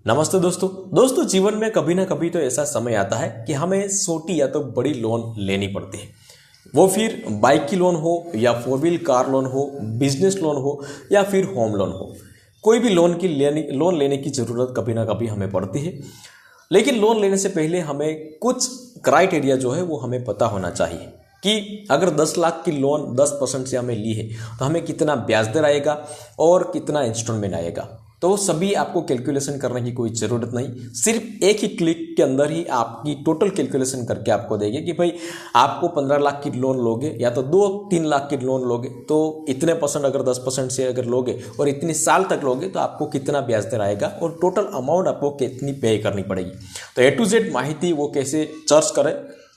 नमस्ते दोस्तों जीवन में कभी ना कभी तो ऐसा समय आता है कि हमें छोटी या तो बड़ी लोन लेनी पड़ती है। वो फिर बाइक की लोन हो या 4 व्हील कार लोन हो, बिजनेस लोन हो या फिर होम लोन हो। कोई भी लोन लेने की ज़रूरत कभी ना कभी हमें पड़ती है। लेकिन लोन लेने से पहले हमें कुछ क्राइटेरिया जो है वो हमें पता होना चाहिए कि अगर 10 लाख की लोन 10% से हमें ली है तो हमें कितना ब्याज दर आएगा और कितना इंस्टॉलमेंट आएगा। तो सभी आपको कैलकुलेशन करने की कोई ज़रूरत नहीं, सिर्फ एक ही क्लिक के अंदर ही आपकी टोटल कैलकुलेशन करके आपको देंगे कि भाई आपको 15 लाख की लोन लोगे या तो 2-3 लाख की लोन लोगे तो इतने परसेंट, अगर 10% से अगर लोगे और इतने साल तक लोगे तो आपको कितना ब्याज दर आएगा और टोटल अमाउंट आपको कितनी पे करनी पड़ेगी। तो A to Z माहिती वो कैसे सर्च करें,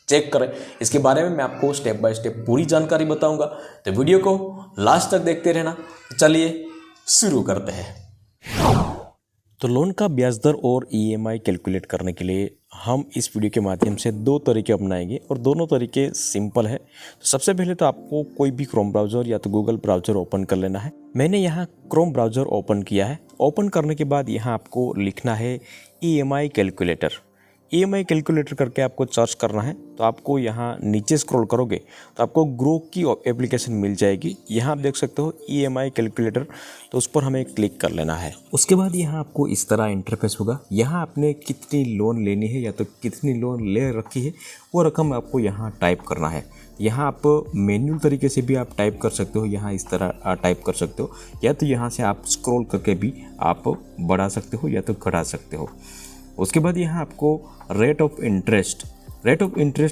चेक करें, इसके बारे में मैं आपको स्टेप बाय स्टेप पूरी जानकारी बताऊंगा। तो वीडियो को लास्ट तक देखते रहना। चलिए शुरू करते हैं। तो लोन का ब्याज दर और EMI कैलकुलेट करने के लिए हम इस वीडियो के माध्यम से 2 तरीके अपनाएंगे और दोनों तरीके सिंपल है। तो सबसे पहले तो आपको कोई भी क्रोम ब्राउज़र या तो गूगल ब्राउज़र ओपन कर लेना है। मैंने यहाँ क्रोम ब्राउज़र ओपन किया है। ओपन करने के बाद यहाँ आपको लिखना है EMI कैलकुलेटर। EMI कैलकुलेटर करके आपको सर्च करना है। तो आपको यहाँ नीचे स्क्रॉल करोगे तो आपको ग्रो की एप्लीकेशन मिल जाएगी। यहाँ आप देख सकते हो EMI कैलकुलेटर, तो उस पर हमें क्लिक कर लेना है। उसके बाद यहाँ आपको इस तरह इंटरफेस होगा। यहाँ आपने कितनी लोन लेनी है या तो कितनी लोन ले रखी है वो रकम आपको यहाँ टाइप करना है। यहाँ आप मैन्युअल तरीके से भी आप टाइप कर सकते हो, यहाँ इस तरह टाइप कर सकते हो, या तो यहाँ से आप स्क्रॉल करके भी आप बढ़ा सकते हो या तो घटा सकते हो। उसके बाद यहाँ आपको रेट ऑफ इंटरेस्ट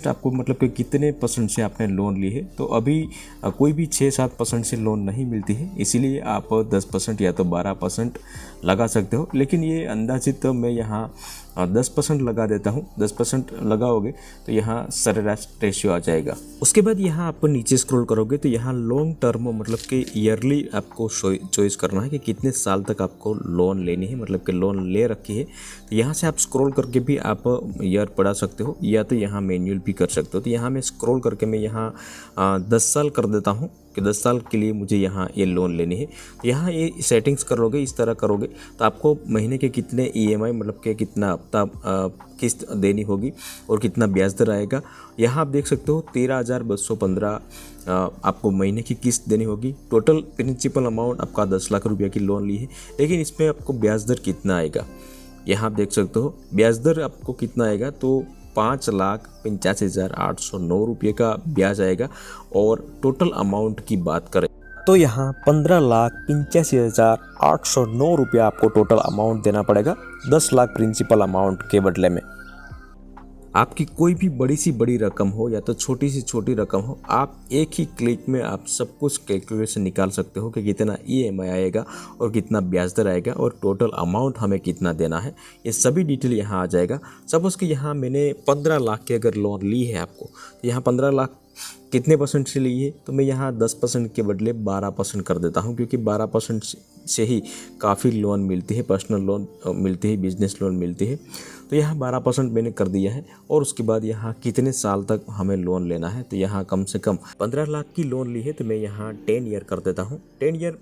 आपको मतलब कि कितने परसेंट से आपने लोन ली है। तो अभी कोई भी 6-7% से लोन नहीं मिलती है, इसीलिए आप 10% या तो 12% लगा सकते हो। लेकिन ये अंदाजित तो मैं यहाँ 10% लगा देता हूँ। 10% लगाओगे तो यहाँ सरेराश रेशियो आ जाएगा। उसके बाद यहाँ आप नीचे स्क्रॉल करोगे तो यहाँ लॉन्ग टर्म मतलब कि ईयरली आपको चॉइस करना है कि कितने साल तक आपको लोन लेनी है, मतलब कि लोन ले रखी है। तो यहाँ से आप स्क्रॉल करके भी आप ईयर पढ़ा सकते हो या तो यहाँ मैन्युअल भी कर सकते हो। तो यहाँ मैं स्क्रॉल करके मैं यहाँ 10 साल कर देता हूँ कि 10 साल के लिए मुझे यहाँ ये लोन लेनी है। तो यहाँ ये सेटिंग्स करोगे, इस तरह करोगे तो आपको महीने के कितने EMI मतलब कि कितना हफ्ता किस्त देनी होगी और कितना ब्याज दर आएगा। यहाँ आप देख सकते हो 13,215 आपको महीने की किस्त देनी होगी। टोटल प्रिंसिपल अमाउंट आपका 10 लाख रुपये की लोन ली है, लेकिन इसमें आपको ब्याज दर कितना आएगा यहाँ आप देख सकते हो। ब्याज दर आपको कितना आएगा तो 5,85,809 रुपये का ब्याज आएगा। और टोटल अमाउंट की बात करें तो यहाँ 15,85,809 रुपया आपको टोटल अमाउंट देना पड़ेगा 10 लाख प्रिंसिपल अमाउंट के बदले में। आपकी कोई भी बड़ी सी बड़ी रकम हो या तो छोटी सी छोटी रकम हो, आप एक ही क्लिक में आप सब कुछ कैलकुलेशन निकाल सकते हो कि कितना EMI आएगा और कितना ब्याज दर आएगा और टोटल अमाउंट हमें कितना देना है। ये सभी डिटेल यहाँ आ जाएगा। सपोज़ कि यहाँ मैंने 15 लाख की अगर लोन ली है आपको, तो यहाँ 15 लाख कितने परसेंट से ली है तो मैं यहाँ 10% के बदले 12% कर देता हूँ, क्योंकि 12% से ही काफ़ी लोन मिलती है, पर्सनल लोन मिलती है, बिजनेस लोन मिलती है। तो यहाँ 12% मैंने कर दिया है। और उसके बाद यहाँ कितने साल तक हमें लोन लेना है तो यहाँ कम से कम 15 लाख की लोन ली है तो मैं यहाँ 10 ईयर कर देता हूँ। 10 ईयर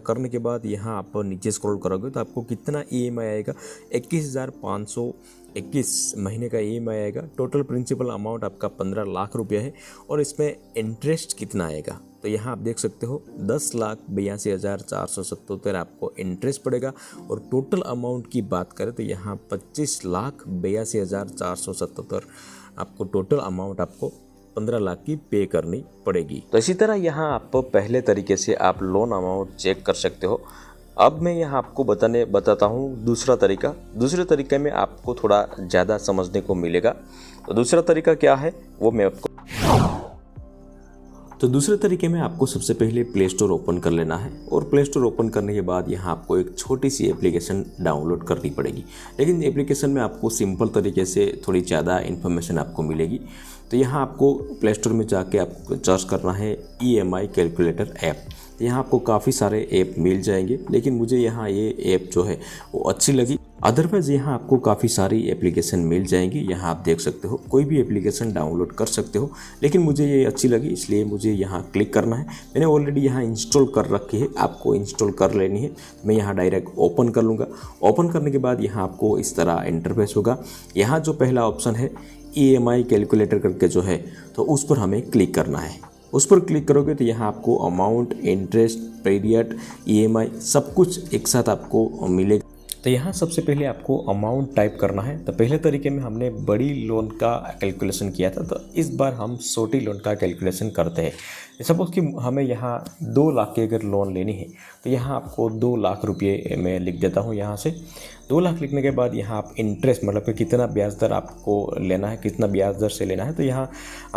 करने के बाद यहाँ आप नीचे स्क्रॉल करोगे तो आपको कितना EMI आएगा, 21,521 महीने का EMI आएगा। टोटल प्रिंसिपल अमाउंट आपका 15 लाख रुपया है और इसमें इंटरेस्ट कितना आएगा तो यहाँ आप देख सकते हो 10,82,477 आपको इंटरेस्ट पड़ेगा। और टोटल अमाउंट की बात करें तो यहाँ 25,82,477 आपको टोटल अमाउंट आपको 15 लाख की पे करनी पड़ेगी। तो इसी तरह यहाँ आप पहले तरीके से आप लोन अमाउंट चेक कर सकते हो। अब मैं यहाँ आपको बताता हूँ दूसरा तरीका। दूसरे तरीके में आपको थोड़ा ज़्यादा समझने को मिलेगा। तो दूसरा तरीका क्या है वो मैं आपको तो दूसरे तरीके में आपको सबसे पहले प्ले स्टोर ओपन कर लेना है। और प्ले स्टोर ओपन करने के बाद यहाँ आपको एक छोटी सी एप्लीकेशन डाउनलोड करनी पड़ेगी। लेकिन एप्लीकेशन में आपको सिंपल तरीके से थोड़ी ज़्यादा इन्फॉर्मेशन आपको मिलेगी। तो यहाँ आपको प्ले स्टोर में जाके आपको सर्च करना है EMI कैलकुलेटर ऐप। यहाँ आपको काफ़ी सारे ऐप मिल जाएंगे, लेकिन मुझे यहाँ ये ऐप जो है वो अच्छी लगी। अदरवाइज़ यहाँ आपको काफ़ी सारी एप्लीकेशन मिल जाएंगी। यहाँ आप देख सकते हो, कोई भी एप्लीकेशन डाउनलोड कर सकते हो, लेकिन मुझे ये अच्छी लगी इसलिए मुझे यहाँ क्लिक करना है। मैंने ऑलरेडी यहाँ इंस्टॉल कर रखी है, आपको इंस्टॉल कर लेनी है। मैं यहाँ डायरेक्ट ओपन कर लूँगा। ओपन करने के बाद यहाँ आपको इस तरह इंटरफेस होगा। यहाँ जो पहला ऑप्शन है EMI कैलकुलेटर करके जो है, तो उस पर हमें क्लिक करना है। उस पर क्लिक करोगे तो यहाँ आपको अमाउंट, इंटरेस्ट, पीरियड, EMI सब कुछ एक साथ आपको मिलेगा। तो यहाँ सबसे पहले आपको अमाउंट टाइप करना है। तो पहले तरीके में हमने बड़ी लोन का कैलकुलेशन किया था, तो इस बार हम छोटी लोन का कैलकुलेशन करते हैं। सपोज़ कि हमें यहाँ 2 लाख की अगर लोन लेनी है, तो यहाँ आपको 2 लाख रुपये मैं लिख देता हूँ। यहाँ से 2 लाख लिखने के बाद यहाँ आप इंटरेस्ट मतलब कि कितना ब्याज दर आपको लेना है, कितना ब्याज दर से लेना है, तो यहाँ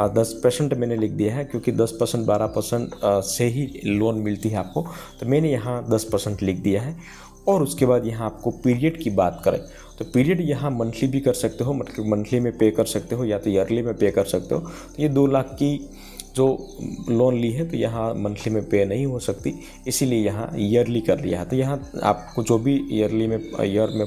10% मैंने लिख दिया है, क्योंकि 10% 12% से ही लोन मिलती है आपको, तो मैंने यहाँ 10% लिख दिया है। और उसके बाद यहाँ आपको पीरियड की बात करें तो पीरियड यहाँ मंथली भी कर सकते हो, मतलब मंथली में पे कर सकते हो या तो ईयरली में पे कर सकते हो। तो ये 2 लाख की जो लोन ली है तो यहाँ मंथली में पे नहीं हो सकती, इसीलिए यहाँ ईयरली कर लिया है। तो यहाँ आपको जो भी ईयर में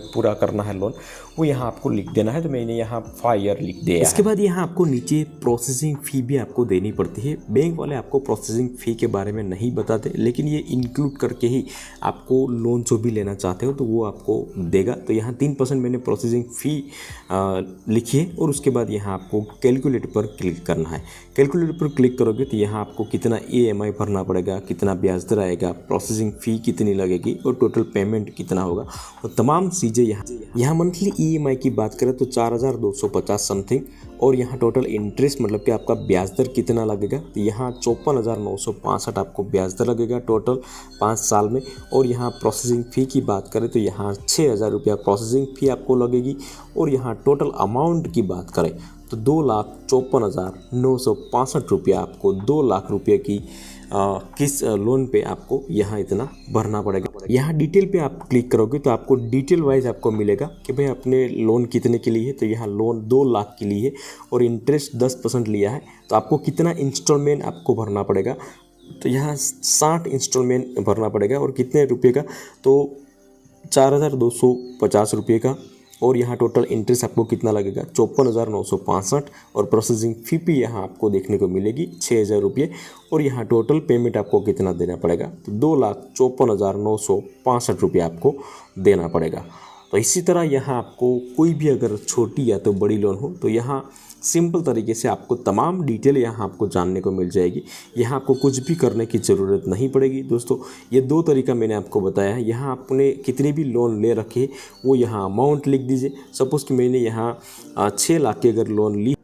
पूरा करना है लोन, वो यहाँ आपको लिख देना है। तो मैंने यहाँ 5 ईयर लिख दिया। इसके बाद यहाँ आपको नीचे प्रोसेसिंग फ़ी भी आपको देनी पड़ती है। बैंक वाले आपको प्रोसेसिंग फ़ी के बारे में नहीं बताते, लेकिन ये इंक्लूड करके ही आपको लोन जो भी लेना चाहते हो तो वो आपको देगा। तो यहाँ 3% मैंने प्रोसेसिंग फ़ी लिखी है। और उसके बाद यहाँ आपको कैलकुलेट पर क्लिक करना है। कैलकुलेट पर क्लिक करोगे तो यहाँ आपको कितना EMI भरना पड़ेगा, कितना ब्याज दर आएगा, प्रोसेसिंग फ़ी कितनी लगेगी और टोटल पेमेंट कितना होगा, और तमाम चीज़ें यहाँ मंथली EMI की बात करें तो 4250 समथिंग। और यहाँ टोटल इंटरेस्ट मतलब कि आपका ब्याज दर कितना लगेगा, तो यहाँ 54,965 आपको ब्याज दर लगेगा टोटल 5 साल में। और यहाँ प्रोसेसिंग फ़ी की बात करें तो यहाँ 6,000 रुपया प्रोसेसिंग फ़ी आपको लगेगी। और यहाँ टोटल अमाउंट की बात करें तो 2,54,965 रुपया आपको 2 लाख रुपये की किस लोन पे आपको यहाँ इतना भरना पड़ेगा। यहाँ डिटेल पे आप क्लिक करोगे तो आपको डिटेल वाइज आपको मिलेगा कि भाई अपने लोन कितने के लिए है। तो यहाँ लोन 2 लाख के लिए है और इंटरेस्ट 10% लिया है, तो आपको कितना इंस्टॉलमेंट आपको भरना पड़ेगा। तो यहाँ 60 इंस्टॉलमेंट भरना पड़ेगा। और कितने रुपये का, तो 4,250 रुपये का। और यहाँ टोटल इंटरेस्ट आपको कितना लगेगा, 54,965। और प्रोसेसिंग फ़ी भी यहाँ आपको देखने को मिलेगी 6,000 रुपये। और यहाँ टोटल पेमेंट आपको कितना देना पड़ेगा, तो 2,54,965 रुपये आपको देना पड़ेगा। तो इसी तरह यहाँ आपको कोई भी अगर छोटी या तो बड़ी लोन हो तो यहाँ सिंपल तरीके से आपको तमाम डिटेल यहाँ आपको जानने को मिल जाएगी। यहाँ आपको कुछ भी करने की ज़रूरत नहीं पड़ेगी। दोस्तों ये 2 तरीका मैंने आपको बताया है। यहाँ आपने कितने भी लोन ले रखे वो यहाँ अमाउंट लिख दीजिए। सपोज़ कि मैंने यहाँ 6 लाख की अगर लोन ली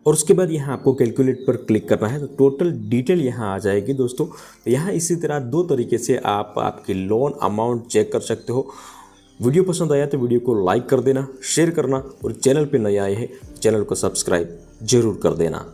और उसके बाद यहाँ आपको कैलकुलेट पर क्लिक करना है तो टोटल डिटेल यहाँ आ जाएगी। दोस्तों यहाँ इसी तरह 2 तरीके से आप आपकी लोन अमाउंट चेक कर सकते हो। वीडियो पसंद आया तो वीडियो को लाइक कर देना, शेयर करना, और चैनल पे नए आए हैं चैनल को सब्सक्राइब जरूर कर देना।